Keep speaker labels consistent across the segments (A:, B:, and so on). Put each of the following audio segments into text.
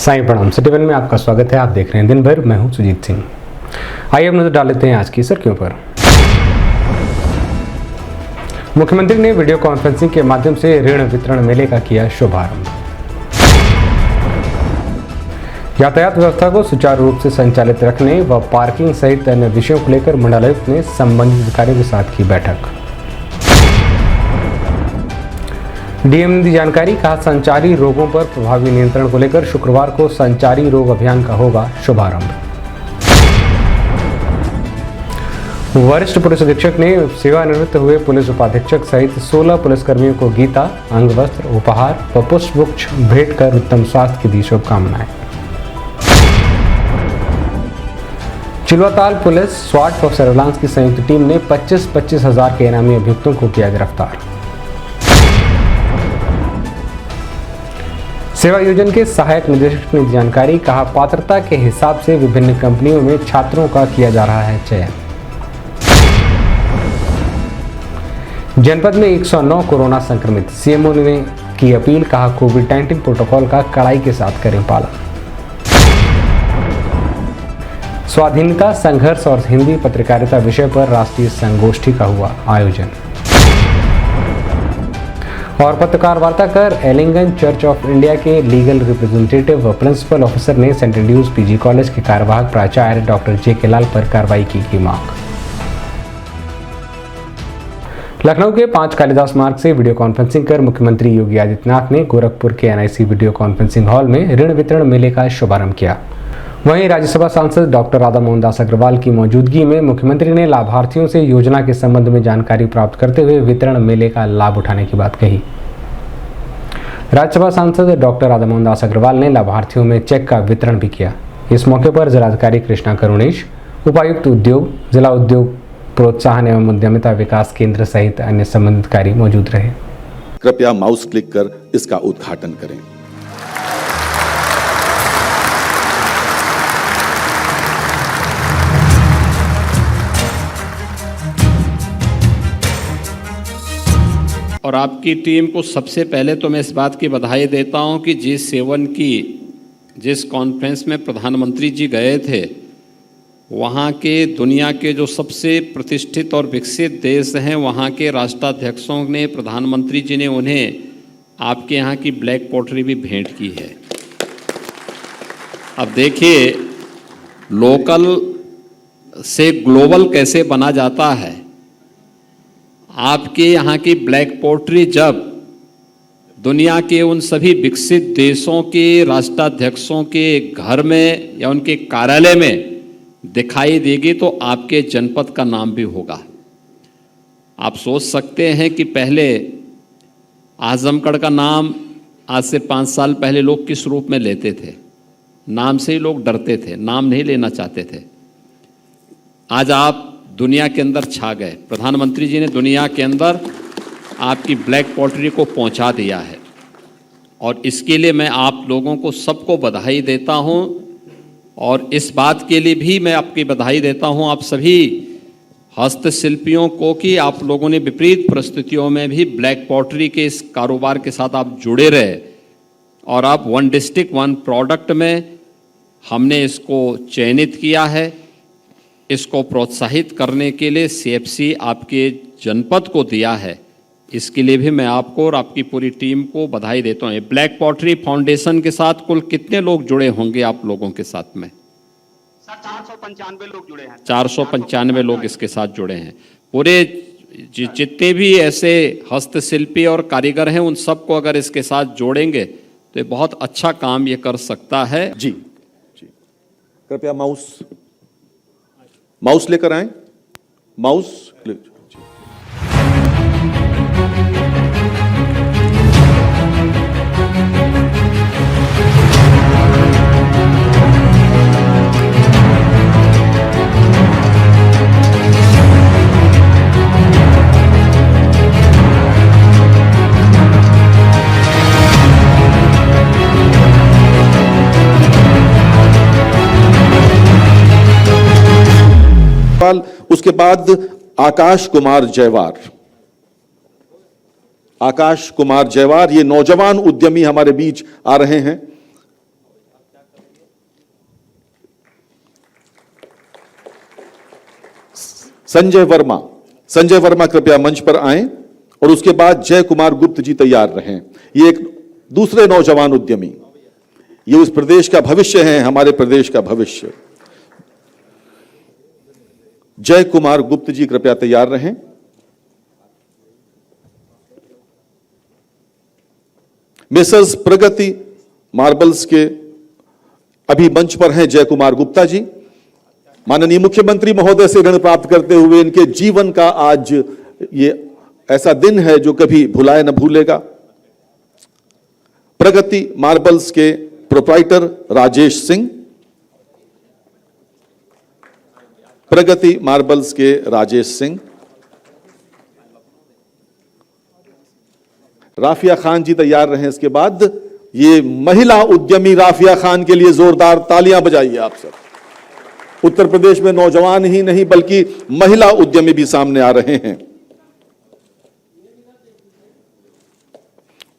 A: साईं प्रणाम। City one में आपका स्वागत है। आप देख रहे हैं दिन भर। मैं हूं सुजीत सिंह। आइए अब नजर डाल लेते हैं आज की सुर्खियों पर। मुख्यमंत्री ने वीडियो कॉन्फ्रेंसिंग के माध्यम से ऋण वितरण मेले का किया शुभारंभ। यातायात व्यवस्था को सुचारू रूप से संचालित रखने व पार्किंग सहित अन्य विषयों को लेकर मंडलायुक्त ने संबंधित अधिकारियों के साथ की बैठक। डीएम ने दी जानकारी, कहा संचारी रोगों पर प्रभावी नियंत्रण को लेकर शुक्रवार को संचारी रोग अभियान का होगा शुभारंभ। वरिष्ठ पुलिस अधीक्षक ने सेवानिवृत्त हुए पुलिस उपाधीक्षक सहित 16 पुलिसकर्मियों को गीता, अंगवस्त्र, उपहार व पुष्पगुच्छ भेंट कर उत्तम स्वास्थ्य की दी शुभकामनाएं। चिलवाताल पुलिस स्वाट व सर्विलांस की संयुक्त टीम ने 25-25 हजार के इनामी अभियुक्तों को किया गिरफ्तार। सेवा योजन के सहायक निदेशक ने दी जानकारी, कहा पात्रता के हिसाब से विभिन्न कंपनियों में छात्रों का किया जा रहा है चयन। जनपद में 109 कोरोना संक्रमित, सीएमओ ने की अपील, कहा कोविड-19 प्रोटोकॉल का कड़ाई के साथ करें पालन। स्वाधीनता संघर्ष और हिंदी पत्रकारिता विषय पर राष्ट्रीय संगोष्ठी का हुआ आयोजन। और पत्रकार वार्ता कर एलिंगन चर्च ऑफ इंडिया के लीगल रिप्रेजेंटेटिव व प्रिंसिपल ऑफिसर ने सेंट एंड्रूज पीजी कॉलेज के कार्यवाहक प्राचार्य डॉक्टर जे.के. लाल पर कार्रवाई की मांग। लखनऊ के 5 कालिदास मार्ग से वीडियो कॉन्फ्रेंसिंग कर मुख्यमंत्री योगी आदित्यनाथ ने गोरखपुर के एनआईसी वीडियो कॉन्फ्रेंसिंग हॉल में ऋण वितरण मेले का शुभारंभ किया। वहीं राज्यसभा सांसद डॉक्टर राधा मोहन दास अग्रवाल की मौजूदगी में मुख्यमंत्री ने लाभार्थियों से योजना के संबंध में जानकारी प्राप्त करते हुए वितरण मेले का लाभ उठाने की बात कही। राज्यसभा सांसद डॉक्टर राधा मोहन दास अग्रवाल ने लाभार्थियों में चेक का वितरण भी किया। इस मौके पर जिलाधिकारी कृष्णा करुणेश, उपायुक्त उद्योग, जिला उद्योग प्रोत्साहन एवं उद्यमिता विकास केंद्र सहित अन्य संबंधित अधिकारी मौजूद रहे।
B: कृपया माउस क्लिक कर इसका उद्घाटन करें।
C: और आपकी टीम को सबसे पहले तो मैं इस बात की बधाई देता हूं कि G7 की जिस कॉन्फ्रेंस में प्रधानमंत्री जी गए थे, वहां के दुनिया के जो सबसे प्रतिष्ठित और विकसित देश हैं, वहां के राष्ट्राध्यक्षों ने, प्रधानमंत्री जी ने उन्हें आपके यहाँ की ब्लैक पॉटरी भी भेंट की है। अब देखिए, लोकल से ग्लोबल कैसे बना जाता है। आपके यहाँ की ब्लैक पोट्री जब दुनिया के उन सभी विकसित देशों के राष्ट्राध्यक्षों के घर में या उनके कार्यालय में दिखाई देगी तो आपके जनपद का नाम भी होगा। आप सोच सकते हैं कि पहले आजमगढ़ का नाम आज से 5 साल पहले लोग किस रूप में लेते थे। नाम से ही लोग डरते थे, नाम नहीं लेना चाहते थे। आज आप दुनिया के अंदर छा गए। प्रधानमंत्री जी ने दुनिया के अंदर आपकी ब्लैक पॉटरी को पहुंचा दिया है और इसके लिए मैं आप लोगों को सबको बधाई देता हूं। और इस बात के लिए भी मैं आपकी बधाई देता हूं आप सभी हस्तशिल्पियों को कि आप लोगों ने विपरीत परिस्थितियों में भी ब्लैक पॉटरी के इस कारोबार के साथ आप जुड़े रहे और आप 1 डिस्ट्रिक्ट 1 प्रोडक्ट में हमने इसको चयनित किया है। इसको प्रोत्साहित करने के लिए CFC आपके जनपद को दिया है। इसके लिए भी मैं आपको और आपकी पूरी टीम को बधाई देता हूँ। ब्लैक पॉटरी फाउंडेशन के साथ कुल कितने लोग जुड़े होंगे आप लोगों के साथ में?
D: सर 495 लोग जुड़े हैं।
C: 495 लोग इसके साथ जुड़े हैं। पूरे जितने भी ऐसे हस्तशिल्पी और कारीगर हैं उन सबको अगर इसके साथ जोड़ेंगे तो ये बहुत अच्छा काम ये कर सकता है।
B: जी कृपया माउस लेकर आए। Mouse click. उसके बाद आकाश कुमार जयवार, ये नौजवान उद्यमी हमारे बीच आ रहे हैं। संजय वर्मा कृपया मंच पर आएं और उसके बाद जय कुमार गुप्त जी तैयार रहें। ये एक दूसरे नौजवान उद्यमी, ये उस प्रदेश का भविष्य है, हमारे प्रदेश का भविष्य। जय कुमार गुप्त जी कृपया तैयार रहें। मिसेस प्रगति मार्बल्स के अभी मंच पर हैं जय कुमार गुप्ता जी। माननीय मुख्यमंत्री महोदय से ऋण प्राप्त करते हुए इनके जीवन का आज ये ऐसा दिन है जो कभी भुलाए न भूलेगा। प्रगति मार्बल्स के प्रोप्राइटर राजेश सिंह, प्रगति मार्बल्स के राजेश सिंह। राफिया खान जी तैयार रहे। इसके बाद ये महिला उद्यमी राफिया खान के लिए जोरदार तालियां बजाइए आप सब। उत्तर प्रदेश में नौजवान ही नहीं बल्कि महिला उद्यमी भी सामने आ रहे हैं।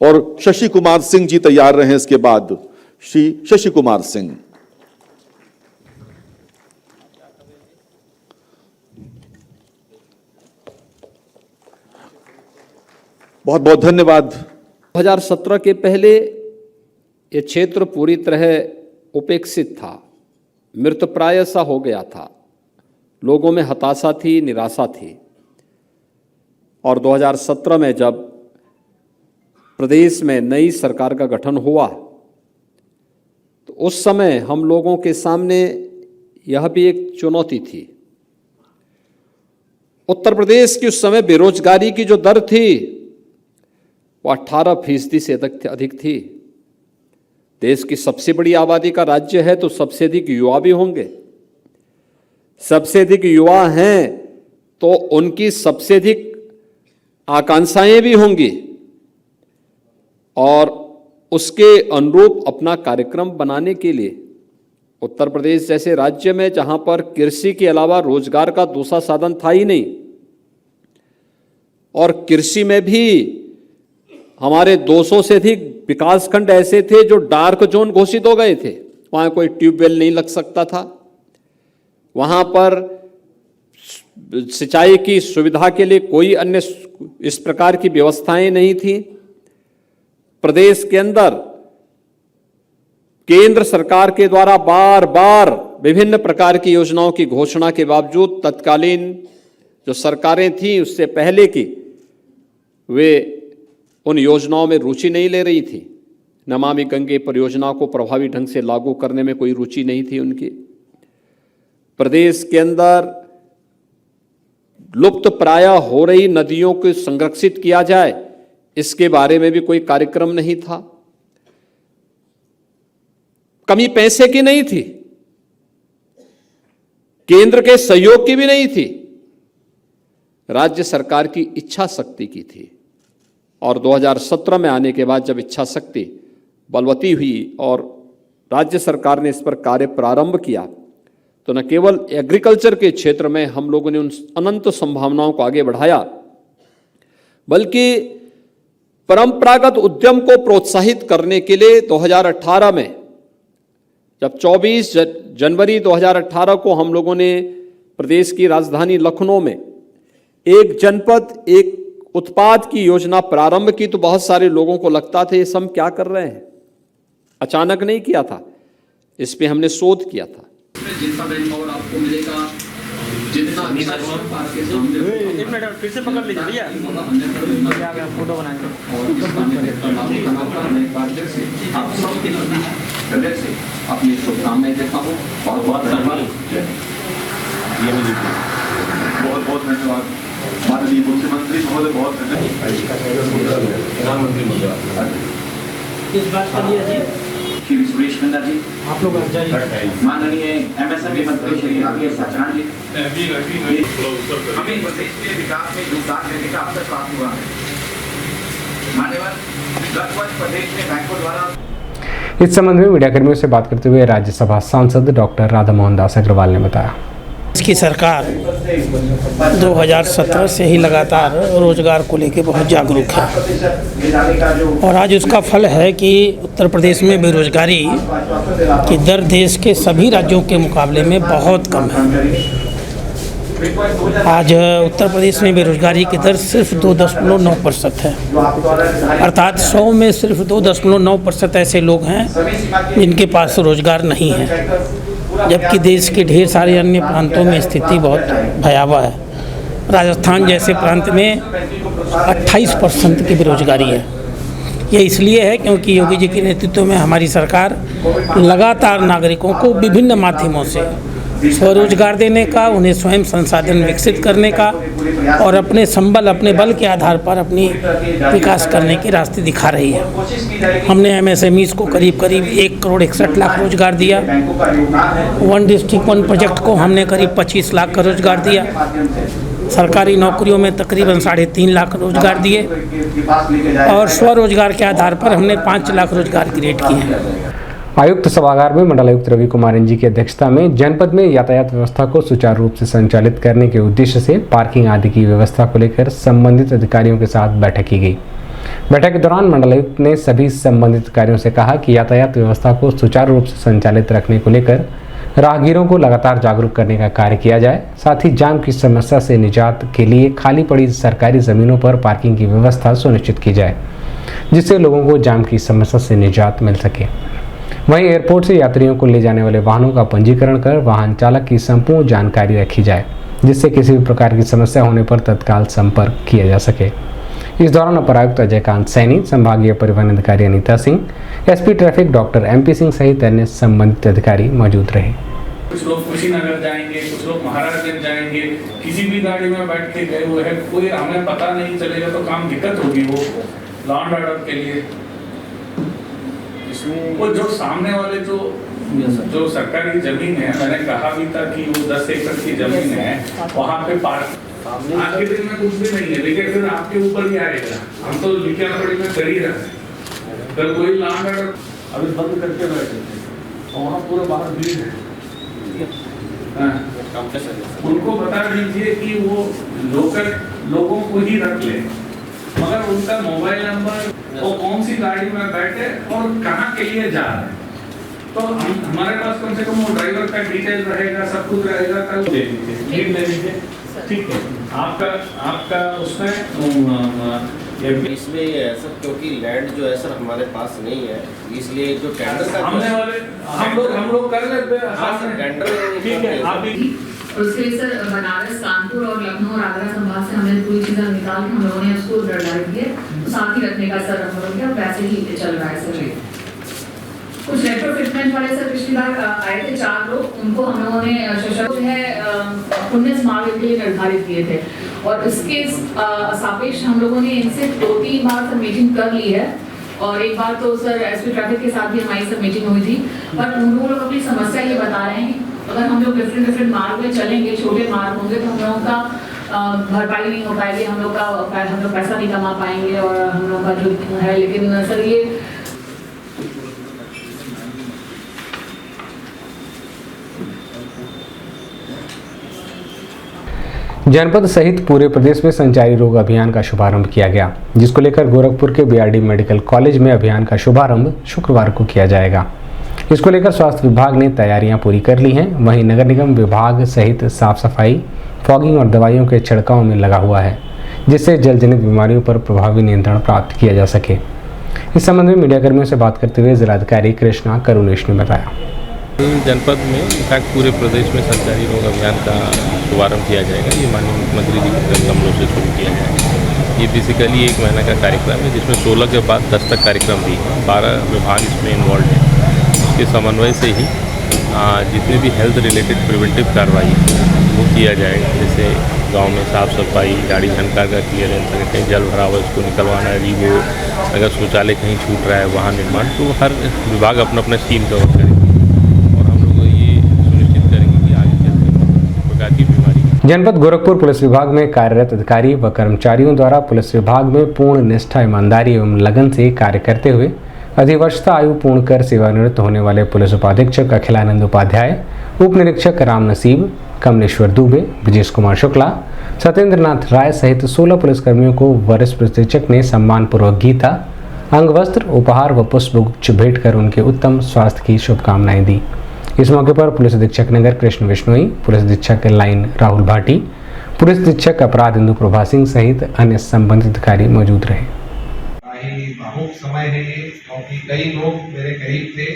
B: और शशि कुमार सिंह जी तैयार रहे। इसके बाद श्री शशि कुमार सिंह। बहुत बहुत धन्यवाद।
C: 2017 के पहले ये क्षेत्र पूरी तरह उपेक्षित था, मृतप्राय सा हो गया था। लोगों में हताशा थी, निराशा थी। और 2017 में जब प्रदेश में नई सरकार का गठन हुआ तो उस समय हम लोगों के सामने यह भी एक चुनौती थी। उत्तर प्रदेश की उस समय बेरोजगारी की जो दर थी वो 18% से अधिक थी। देश की सबसे बड़ी आबादी का राज्य है तो सबसे अधिक युवा भी होंगे। सबसे अधिक युवा हैं तो उनकी सबसे अधिक आकांक्षाएं भी होंगी और उसके अनुरूप अपना कार्यक्रम बनाने के लिए उत्तर प्रदेश जैसे राज्य में जहां पर कृषि के अलावा रोजगार का दूसरा साधन था ही नहीं, और कृषि में भी हमारे 200 से अधिक विकासखंड ऐसे थे जो डार्क जोन घोषित हो गए थे। वहां कोई ट्यूबवेल नहीं लग सकता था, वहां पर सिंचाई की सुविधा के लिए कोई अन्य इस प्रकार की व्यवस्थाएं नहीं थी। प्रदेश के अंदर केंद्र सरकार के द्वारा बार बार विभिन्न प्रकार की योजनाओं की घोषणा के बावजूद तत्कालीन जो सरकारें थीं उससे पहले की, वे उन योजनाओं में रुचि नहीं ले रही थी। नमामि गंगे परियोजना को प्रभावी ढंग से लागू करने में कोई रुचि नहीं थी उनकी। प्रदेश के अंदर लुप्त प्राय हो रही नदियों को संरक्षित किया जाए, इसके बारे में भी कोई कार्यक्रम नहीं था। कमी पैसे की नहीं थी, केंद्र के सहयोग की भी नहीं थी, राज्य सरकार की इच्छा शक्ति की थी। और 2017 में आने के बाद जब इच्छा शक्ति बलवती हुई और राज्य सरकार ने इस पर कार्य प्रारंभ किया तो न केवल एग्रीकल्चर के क्षेत्र में हम लोगों ने उन अनंत संभावनाओं को आगे बढ़ाया, बल्कि परंपरागत उद्यम को प्रोत्साहित करने के लिए 2018 में जब 24 जनवरी 2018 को हम लोगों ने प्रदेश की राजधानी लखनऊ में एक जनपद एक उत्पाद की योजना प्रारंभ की तो बहुत सारे लोगों को लगता था ये सब क्या कर रहे हैं। अचानक नहीं किया था, इस पे हमने शोध किया था।
E: जितना मैनपावर आपको मिलेगा, जितना एक मिनट फिर से पकड़ लीजिए भैया, फोटो बनाएंगे आप सबके हृदय से अपनी शुभकामनाएं देता हूँ और बहुत बहुत धन्यवाद माननीय मुख्यमंत्री महोदय, बहुत प्रधानमंत्री महोदय, इस बात के लिए श्री सुरेश खन्ना जी, आप लोग माननीय एमएसएमई मंत्री श्री आगे सचान जी, हमें प्रदेश के विकास में योगदान देने का अवसर प्राप्त हुआ है। मान्यवर लगभग प्रदेश में बैंकों द्वारा।
A: इस संबंध में मीडियाकर्मियों से बात करते हुए राज्यसभा सांसद डॉक्टर राधा मोहन दास अग्रवाल ने बताया,
F: इसकी सरकार 2017 से ही लगातार रोजगार को लेकर बहुत जागरूक है और आज उसका फल है कि उत्तर प्रदेश में बेरोजगारी की दर देश के सभी राज्यों के मुकाबले में बहुत कम है। आज उत्तर प्रदेश में बेरोजगारी की दर सिर्फ 2.9% है, अर्थात 100 में सिर्फ 2.9% ऐसे लोग हैं जिनके पास रोजगार नहीं है, जबकि देश के ढेर सारे अन्य प्रांतों में स्थिति बहुत भयावह है। राजस्थान जैसे प्रांत में 28% की बेरोजगारी है। ये इसलिए है क्योंकि योगी जी के नेतृत्व में हमारी सरकार लगातार नागरिकों को विभिन्न माध्यमों से स्वरोजगार देने का, उन्हें स्वयं संसाधन विकसित करने का और अपने संबल, अपने बल के आधार पर अपनी विकास करने के रास्ते दिखा रही है। हमने एमएसएमईज को करीब 1,61,00,000 रोजगार दिया। वन डिस्ट्रिक्ट वन प्रोजेक्ट को हमने करीब 25 लाख का रोजगार दिया। सरकारी नौकरियों में तकरीबन 3.5 लाख रोजगार दिए और स्वरोजगार के आधार पर हमने 5 लाख रोजगार क्रिएट किए हैं।
A: आयुक्त सभागार में मंडलायुक्त रवि कुमार एनजी की अध्यक्षता में जनपद में यातायात व्यवस्था को सुचारू रूप से संचालित करने के उद्देश्य से पार्किंग आदि की व्यवस्था को लेकर संबंधित अधिकारियों के साथ बैठक की गई। बैठक के दौरान मंडलायुक्त ने सभी संबंधित अधिकारियों से कहा कि यातायात व्यवस्था को सुचारू रूप से संचालित रखने को लेकर राहगीरों को लगातार जागरूक करने का कार्य किया जाए। साथ ही जाम की समस्या से निजात के लिए खाली पड़ी सरकारी जमीनों पर पार्किंग की व्यवस्था सुनिश्चित की जाए, जिससे लोगों को जाम की समस्या से निजात मिल सके। वहीं एयरपोर्ट से यात्रियों को ले जाने वाले वाहनों का पंजीकरण कर वाहन चालक की संपूर्ण जानकारी रखी जाए, जिससे किसी भी प्रकार की समस्या होने पर तत्काल संपर्क किया जा सके। इस दौरान अपर आयुक्त अजयकांत सैनी, संभागीय परिवहन अधिकारी Anita Singh, SP traffic doctor MP Singh सहित अन्य संबंधित अधिकारी मौजूद रहे।
G: कुछ लोग कुशीनगर जाएंगे, कुछ लोग महाराजगंज जाएंगे, किसी भी गाड़ी में बैठ के गए हुए हैं, कोई हमें पता नहीं चलेगा तो काम दिक्कत होगी। वो लॉ एंड ऑर्डर के लिए वो जो सामने वाले जो सरकारी जमीन है, मैंने कहा भी था कि वो 10 एकड़ की जमीन है, वहाँ पे पार्क आज के दिन में कुछ भी नहीं है, लेकिन फिर आपके ऊपर ही आएगा। हम तो लिखिया पड़ी में कर ही रहे हैं। फिर कोई लॉ एंड ऑर्डर अभी बंद करके बैठे थे और वहाँ पूरा बाहर भीड़ है। उनको बता दीजिए कि वो लोकल लोगों को ही रख ले, मगर उनका मोबाइल नंबर, वो कौन सी गाड़ी में बैठे और कहाँ के लिए जा रहे हैं, तो हमारे पास कम से कम वो ड्राइवर का डिटेल रहेगा, सब कुछ रहेगा। कल दे दीजिए, लीड ले लीजिए, ठीक है। आपका उसमें
H: इसमें सर, क्योंकि लैंड जो है सर हमारे पास नहीं है, इसलिए जो टेंडर का
G: हमने वाले हम लोग कर लेते हैं
H: टेंडर,
G: ठीक है। आप
I: उसके लिए सर बनारस, कानपुर और लखनऊ और आगरा संभाग से हमने पूरी चीज़ें निकाल के हम लोगों ने उसको निर्धारित किए, तो साथ ही रखने का सर हम लोगों के वैसे ही चल रहा है सर। कुछ रेट्रोफिटमेंट वाले सर पिछली बार आए थे 4 लोग, उनको हम लोगों ने जो है पुण्य स्मारक के लिए निर्धारित किए थे और इसके सापेक्ष हम लोगों ने इनसे 2-3 बार सर मीटिंग कर ली है और एक बार तो सर एसपी ट्रैफिक के साथ भी हमारी सब मीटिंग हुई थी। पर उन लोग अपनी समस्या ये बता रहे हैं कि अगर हम लोग डिफरेंट मार्ग में चलेंगे, छोटे मार्ग होंगे तो हम लोगों का भरपाई नहीं हो पाएगी, हम लोग पैसा नहीं कमा पाएंगे और हम लोग का जो है। लेकिन सर ये
A: जनपद सहित पूरे प्रदेश में संचारी रोग अभियान का शुभारंभ किया गया, जिसको लेकर गोरखपुर के BRD मेडिकल कॉलेज में अभियान का शुभारंभ शुक्रवार को किया जाएगा। इसको लेकर स्वास्थ्य विभाग ने तैयारियां पूरी कर ली हैं। वहीं नगर निगम विभाग सहित साफ सफाई, फॉगिंग और दवाइयों के छिड़काव में लगा हुआ है, जिससे जल जनित बीमारियों पर प्रभावी नियंत्रण प्राप्त किया जा सके। इस संबंध में मीडियाकर्मियों से बात करते हुए जिलाधिकारी कृष्णा करुणेश ने बताया।
J: जनपद में इनफैक्ट पूरे प्रदेश में संचारी रोग अभियान का शुभारंभ किया जाएगा। ये माननीय मुख्यमंत्री जी के कमलों से शुरू किया जाएगा। ये बेसिकली 1 महीना का कार्यक्रम है, जिसमें 16 के बाद 10 तक कार्यक्रम भी है। 12 विभाग इसमें इन्वॉल्व है। इसके समन्वय से ही जितने भी हेल्थ रिलेटेड प्रिवेंटिव कार्रवाई वो किया जाएगा, जैसे गांव में साफ़ सफाई, गाड़ी झनकार का क्लियरेंस, अगर कहीं जल भरा हुआ उसको निकलवाना है, वो अगर शौचालय कहीं छूट रहा है वहाँ निर्माण, तो हर विभाग अपना अपना स्कीम कवर करेंगे और हम लोग ये सुनिश्चित करेंगे कि आगे चलकर प्रकार की बीमारी।
A: जनपद गोरखपुर पुलिस विभाग में कार्यरत अधिकारी व कर्मचारियों द्वारा पुलिस विभाग में पूर्ण निष्ठा, ईमानदारी एवं लगन से कार्य करते हुए अधिवर्षता आयु पूर्ण कर सेवानिवृत्त होने वाले पुलिस उपाधीक्षक अखिलानंद उपाध्याय, उप निरीक्षक राम नसीब, कमलेश्वर दुबे, ब्रजेश कुमार शुक्ला, सत्येंद्र नाथ राय सहित 16 पुलिसकर्मियों को वरिष्ठ प्रशिक्षक ने सम्मानपूर्वक गीता, अंगवस्त्र, उपहार व पुष्पगुच्छ भेंट कर उनके उत्तम स्वास्थ्य की शुभकामनाएं दी। इस मौके पर पुलिस अधीक्षक नगर कृष्ण विश्नोई, पुलिस अधीक्षक लाइन राहुल भाटी, पुलिस अधीक्षक अपराध इंदु प्रभा सिंह सहित अन्य संबंधित अधिकारी मौजूद रहे।
K: भावुक समय है ये, क्योंकि कई लोग मेरे करीब थे,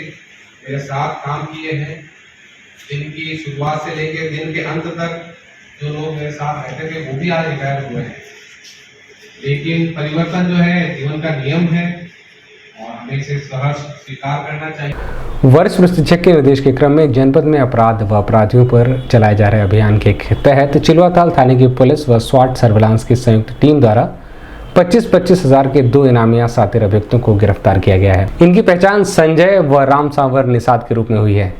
K: मेरे साथ काम किए हैं। दिन की शुरुआत से लेकर दिन के अंत तक जो लोग मेरे साथ रहते थे वो भी आज रिटायर हुए हैं। लेकिन परिवर्तन जो है जीवन का नियम है और हमें इसे सहर्ष स्वीकार करना चाहिए।
A: वरिष्ठ पुलिस अधीक्षक के निर्देश के क्रम में जनपद में अपराध व अपराधियों पर चलाए जा रहे अभियान के तहत चिलवाताल थाने की पुलिस व स्वाट सर्विलांस की संयुक्त टीम द्वारा 25-25 हजार के 2 इनामी सातिर अभियुक्तों को गिरफ्तार किया गया है। इनकी पहचान संजय व राम सांवर निषाद के रूप में हुई है।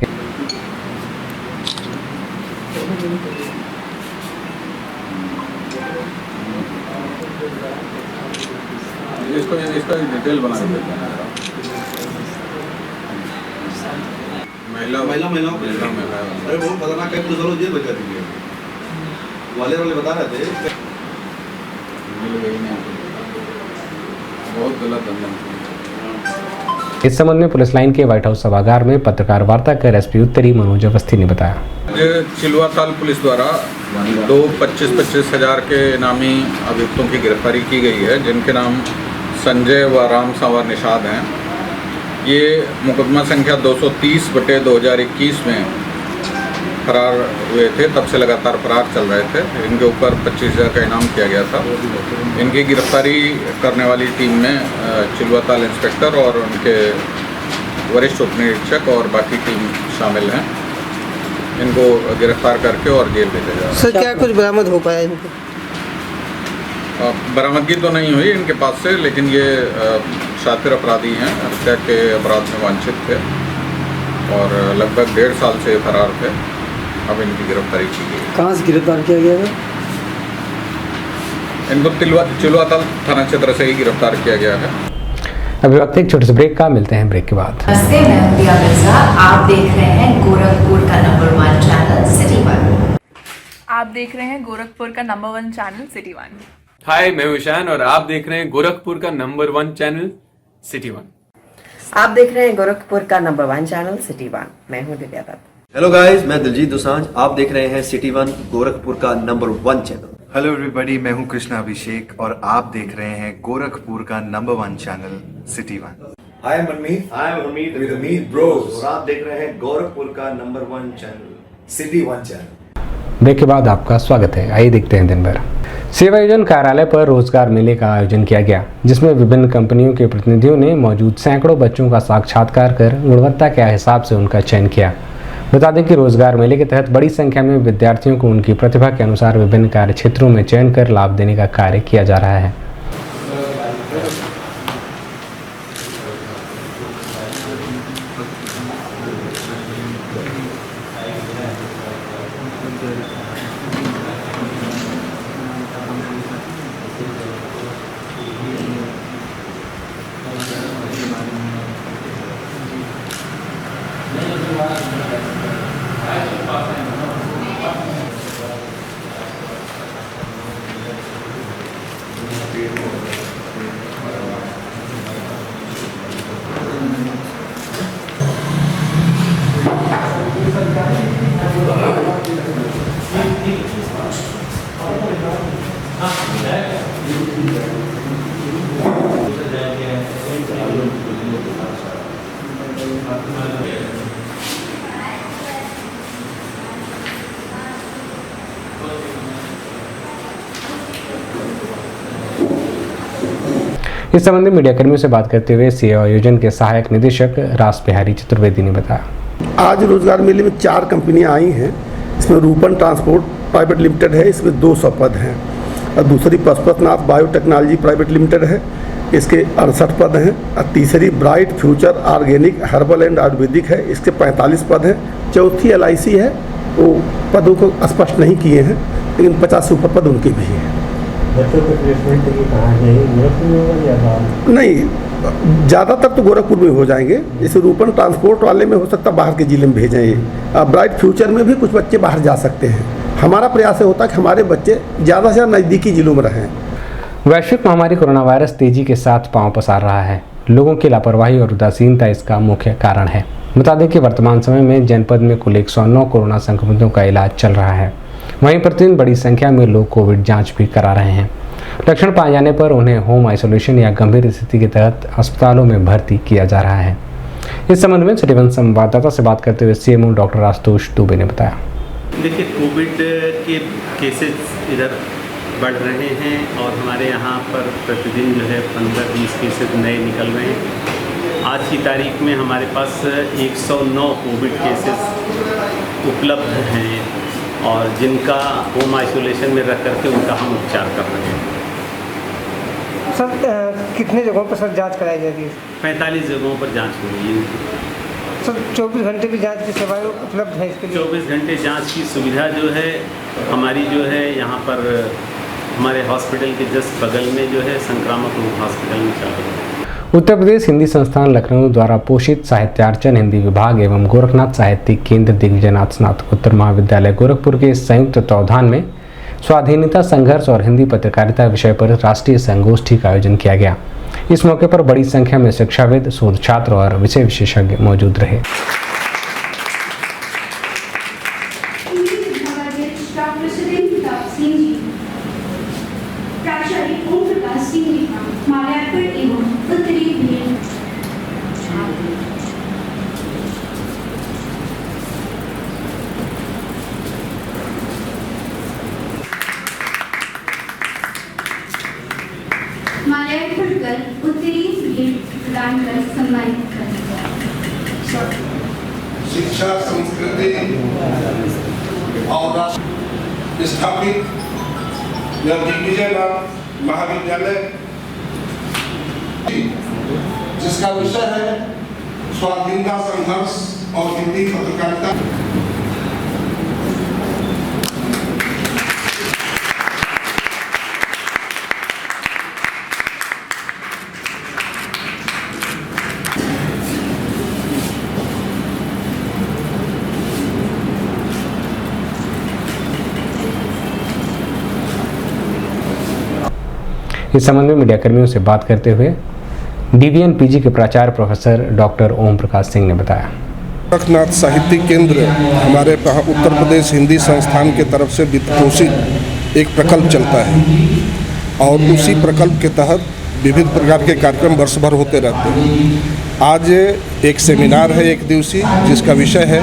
L: इसका डिटेल बना के देते हैं। महिला अरे वो बताना कहीं पुलिस वालों जेल बचा दी है, वाले बता रहे थे बहुत गलत धंधा।
A: इस संबंध में पुलिस लाइन के व्हाइट हाउस सभागार में पत्रकार वार्ता कर एसपी उत्तरी मनोज अवस्थी ने बताया।
L: चिलवाताल पुलिस द्वारा 25-25 हजार के इनामी अभियुक्तों की गिरफ्तारी की गई है, जिनके नाम संजय व राम सांवर निषाद हैं। ये मुकदमा संख्या 230/2021 में फरार हुए थे, तब से लगातार फरार चल रहे थे। इनके ऊपर 25 हजार का इनाम किया गया था। इनकी गिरफ्तारी करने वाली टीम में चिलवाताल इंस्पेक्टर और उनके वरिष्ठ उप निरीक्षक और बाकी टीम शामिल हैं। इनको गिरफ्तार करके और जेल भेजा जा रहा है।
M: सर क्या कुछ बरामद हो पाया इनको?
L: बरामदगी तो नहीं हुई इनके पास से, लेकिन ये शातिर अपराधी हैं, हत्या के अपराध में वांछित थे और लगभग 1.5 साल से फरार थे। अब इनकी गिरफ्तारी की गई।
M: कहाँ से गिरफ्तार किया गया है?
L: इनको चिलवाताल थाना क्षेत्र से ही गिरफ्तार किया गया है।
A: अभी वक्त एक छोटे से ब्रेक का, मिलते हैं ब्रेक के बाद।
N: नमस्ते, मैं हूं प्रिया मिर्जा। आप देख रहे हैं गोरखपुर का नंबर 1 चैनल सिटी 1।
O: आप देख रहे हैं गोरखपुर का नंबर 1 चैनल सिटी 1।
P: हाय, मैं हूं ईशान और आप देख रहे हैं गोरखपुर का नंबर 1 चैनल सिटी 1।
N: आप देख रहे हैं गोरखपुर का नंबर 1 चैनल सिटी 1। मैं हूं दिव्या दत्त।
Q: हेलो गाइस, मैं दिलजीत दोसांझ। आप देख रहे हैं सिटी 1 गोरखपुर का नंबर 1 चैनल।
R: हेलो एवरीबॉडी, मैं हूं कृष्णा अभिषेक और आप देख रहे हैं गोरखपुर का number 1 channel city 1।
S: Hi, I'm Manmeet. Hi, I'm Amit with Amit Bros. और आप देख रहे हैं गोरखपुर का number 1 channel city 1 channel.
A: Break के बाद आपका स्वागत है। आइए देखते हैं दिन भर। सेवा योजन कार्यालय पर रोजगार मेले का आयोजन किया गया, जिसमें विभिन्न कंपनियों के प्रतिनिधियों ने मौजूद सैकड़ों बच्चों का साक्षात्कार कर गुणवत्ता के हिसाब से उनका चयन किया। बता दें कि रोजगार मेले के तहत बड़ी संख्या में विद्यार्थियों को उनकी प्रतिभा के अनुसार विभिन्न कार्य क्षेत्रों में चयन कर लाभ देने का कार्य किया जा रहा है। इस संबंध में मीडिया कर्मियों से बात करते हुए सेवा आयोजन के सहायक निदेशक रास बिहारी चतुर्वेदी ने बताया।
T: आज रोजगार मेले में 4 कंपनियां आई हैं। इसमें रूपन ट्रांसपोर्ट प्राइवेट लिमिटेड है, इसमें 200 पद हैं, और दूसरी पशुपतनाथ बायोटेक्नोलॉजी प्राइवेट लिमिटेड है, इसके 68 पद हैं, और तीसरी bright future organic herbal and Ayurvedic है, इसके 45 पद हैं। चौथी LIC है, वो पदों को स्पष्ट नहीं किए हैं, लेकिन 50 से ऊपर पद उनके भी हैं।
U: बच्चों को प्लेसमेंट के लिए कहाँ जाएंगे? गोरखपुर में होगा या बाहर?
T: नहीं, ज़्यादातर तो गोरखपुर में हो जाएंगे। जैसे रूपन ट्रांसपोर्ट वाले में हो सकता है बाहर के जिले में भेजें ये। ब्राइट फ्यूचर में भी कुछ बच्चे बाहर जा सकते हैं। हमारा प्रयास होता है कि हमारे बच्चे ज़्यादा से ज़्यादा नज़दीकी जिलों में रहें।
A: वैश्विक महामारी कोरोना वायरस तेजी के साथ पांव पसार रहा है। लोगों की लापरवाही और उदासीनता इसका मुख्य कारण है। बता दें कि वर्तमान समय में जनपद में कुल 109 कोरोना संक्रमितों का इलाज चल रहा है। वहीं प्रतिदिन बड़ी संख्या में लोग कोविड जांच भी करा रहे हैं। लक्षण पाए जाने पर उन्हें होम आइसोलेशन या गंभीर स्थिति के तहत अस्पतालों में भर्ती किया जा रहा है। इस संबंध में सिटी वन संवाददाता से बात करते हुए सीएमओ डॉक्टर आशुतोष दुबे ने बताया।
D: देखिए, कोविड के केसेस इधर बढ़ रहे हैं और हमारे यहाँ पर प्रतिदिन जो है 15-20 केसेस नए निकल रहे हैं। आज की तारीख में हमारे पास 109 कोविड केसेस उपलब्ध हैं और जिनका होम आइसोलेशन में रख करके उनका हम उपचार कर रहे हैं।
M: सर कितने जगहों पर सर जांच कराई जाती है?
D: 45 जगहों पर जांच हो रही है।
M: सर 24 घंटे भी जांच की सेवाएं उपलब्ध है इसके लिए? 24
D: घंटे जांच की सुविधा जो है हमारी जो है यहाँ पर हमारे हॉस्पिटल के जस्ट बगल में जो है संक्रामक रोग हॉस्पिटल में चल रही है।
A: उत्तर प्रदेश हिंदी संस्थान लखनऊ द्वारा पोषित साहित्यार्चन हिंदी विभाग एवं गोरखनाथ साहित्यिक केंद्र दिग्विजयनाथ स्नातकोत्तर महाविद्यालय गोरखपुर के संयुक्त तत्वावधान में स्वाधीनता संघर्ष और हिंदी पत्रकारिता विषय पर राष्ट्रीय संगोष्ठी का आयोजन किया गया। इस मौके पर बड़ी संख्या में शिक्षाविद, शोध छात्र और विषय विशेषज्ञ मौजूद रहे।
K: शिक्षा, संस्कृति और स्थापित दिग्विजयनाथ महाविद्यालय जिसका विषय है स्वाधीनता संघर्ष और हिंदी पत्रकारिता।
A: इस संबंध में मीडिया कर्मियों से बात करते हुए डीवीएन पीजी के प्राचार्य प्रोफेसर डॉक्टर ओम प्रकाश सिंह ने बताया।
K: गोरखनाथ साहित्यिक केंद्र हमारे उत्तर प्रदेश हिंदी संस्थान के तरफ से वित्त पोषित एक प्रकल्प चलता है और उसी प्रकल्प के तहत विविध प्रकार के कार्यक्रम वर्ष भर होते रहते हैं। आज एक सेमिनार है एक दिवसीय, जिसका विषय है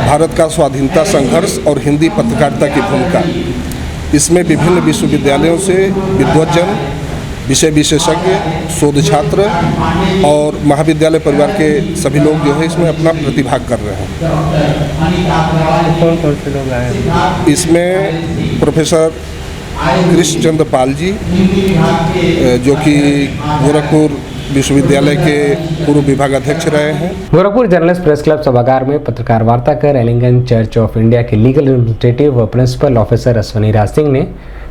K: भारत का स्वाधीनता संघर्ष और हिंदी पत्रकारिता की भूमिका। इसमें विभिन्न विश्वविद्यालयों से विद्वज्जन, विषय विशेषज्ञ, शोध छात्र और महाविद्यालय परिवार के सभी लोग जो है इसमें अपना प्रतिभाग कर रहे हैं।
M: कौन कौन से लोग आए हैं?
K: इसमें प्रोफेसर कृष्ण चंद्र पाल जी जो कि गोरखपुर विश्वविद्यालय के पूर्व विभाग अध्यक्ष रहे हैं।
A: गोरखपुर जर्नलिस्ट प्रेस क्लब सभागार में पत्रकार वार्ता कर एलिंगन चर्च ऑफ इंडिया के लीगल रिप्रेजेंटेटिव व प्रिंसिपल ऑफिसर अश्वनी राज सिंह ने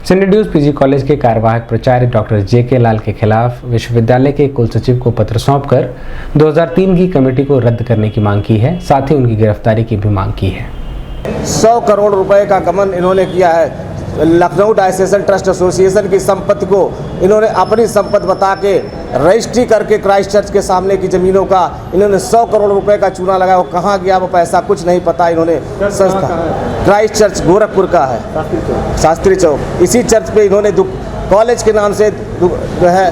A: सेंट एंड्रयूज पीजी कॉलेज के कार्यवाहक प्राचार्य डॉक्टर जे.के. लाल के खिलाफ विश्वविद्यालय के कुल सचिव को पत्र सौंपकर 2003 की कमेटी को रद्द करने की मांग की है। साथ ही उनकी गिरफ्तारी की भी मांग की है।
V: 100 करोड़ रुपए का गबन इन्होंने किया है। लखनऊ डायसेशन ट्रस्ट एसोसिएशन की संपत्ति को इन्होंने अपनी संपत्ति बता के रजिस्ट्री करके क्राइस्ट चर्च के सामने की ज़मीनों का इन्होंने 100 करोड़ रुपए का चूना लगाया। वो कहाँ गया वो पैसा कुछ नहीं पता। इन्होंने संस्था क्राइस्ट चर्च गोरखपुर का है, शास्त्री चौक। इसी चर्च पे इन्होंने कॉलेज के नाम से जो है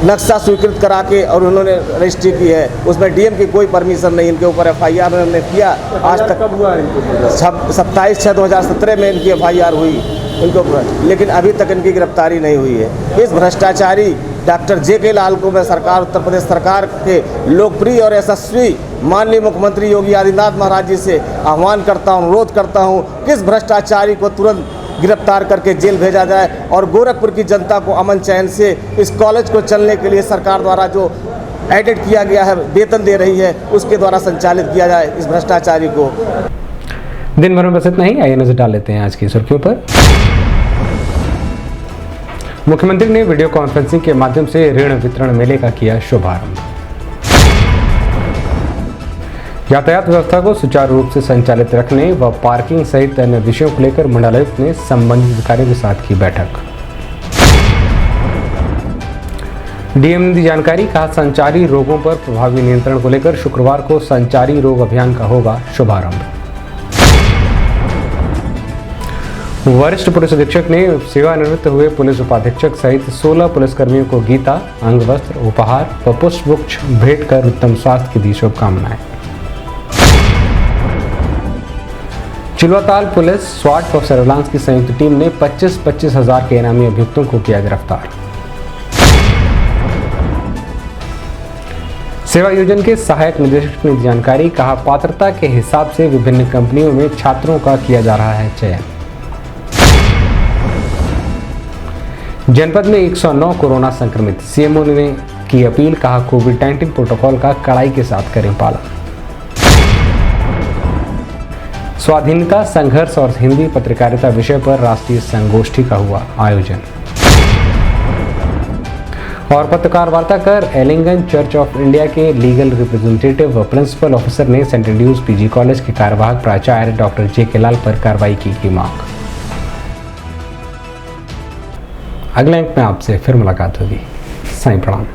V: नक्शा स्वीकृत करा के और उन्होंने रजिस्ट्री की है। उसमें डीएम की कोई परमिशन नहीं। इनके ऊपर एफआईआर उन्होंने किया। आज तक कब हुआ? 27/6/2017 में इनकी एफआईआर हुई इनको, लेकिन अभी तक इनकी गिरफ्तारी नहीं हुई है। इस भ्रष्टाचारी डॉक्टर जे.के. लाल को मैं सरकार, उत्तर प्रदेश सरकार के लोकप्रिय और यशस्वी माननीय मुख्यमंत्री योगी आदित्यनाथ महाराज जी से आह्वान करता हूँ, अनुरोध करता हूँ कि इस भ्रष्टाचारी को तुरंत गिरफ्तार करके जेल भेजा जाए और गोरखपुर की जनता को अमन चैन से इस कॉलेज को चलने के लिए सरकार द्वारा जो एडिट किया गया है, वेतन दे रही है, उसके द्वारा संचालित किया जाए इस भ्रष्टाचारी को।
A: दिन भर में बस इतना ही। आइए नजर डाल लेते हैं आज की सुर्खियों पर। मुख्यमंत्री ने वीडियो कॉन्फ्रेंसिंग के माध्यम से ऋण वितरण मेले का किया शुभारंभ। यातायात व्यवस्था को सुचारू रूप से संचालित रखने व पार्किंग सहित अन्य विषयों को लेकर मंडलायुक्त ने संबंधित अधिकारियों के साथ की बैठक। डीएम ने दी जानकारी, कहा संचारी रोगों पर प्रभावी नियंत्रण को लेकर शुक्रवार को संचारी रोग अभियान का होगा शुभारंभ। वरिष्ठ पुलिस अधीक्षक ने सेवानिवृत्त हुए पुलिस उपाधीक्षक सहित 16 पुलिसकर्मियों को गीता, अंग वस्त्र, उपहार व पुष्पगुच्छ भेंट कर उत्तम स्वास्थ्य की दी शुभकामनाएं। चिलवाताल पुलिस स्वाट व सर्विलांस की संयुक्त टीम ने 25-25 हजार के इनामी अभियुक्तों को किया गिरफ्तार। सेवा योजन के सहायक निदेशक ने दी जानकारी, कहा पात्रता के हिसाब से विभिन्न कंपनियों में छात्रों का किया जा रहा है चयन। जनपद में 109 कोरोना संक्रमित, सीएमओ ने की अपील, कहा कोविड-19 प्रोटोकॉल का कड़ाई के साथ करें पालन। स्वाधीनता संघर्ष और हिंदी पत्रकारिता विषय पर राष्ट्रीय संगोष्ठी का हुआ आयोजन। और पत्रकार वार्ता कर एलिंगन चर्च ऑफ इंडिया के लीगल रिप्रेजेंटेटिव व प्रिंसिपल ऑफिसर ने सेंट एंड्रूज पीजी कॉलेज के कार्यवाहक प्राचार्य डॉक्टर जे.के. लाल पर कार्रवाई की मांग। अगले अंक में आपसे फिर मुलाकात होगी। साईं प्रणाम।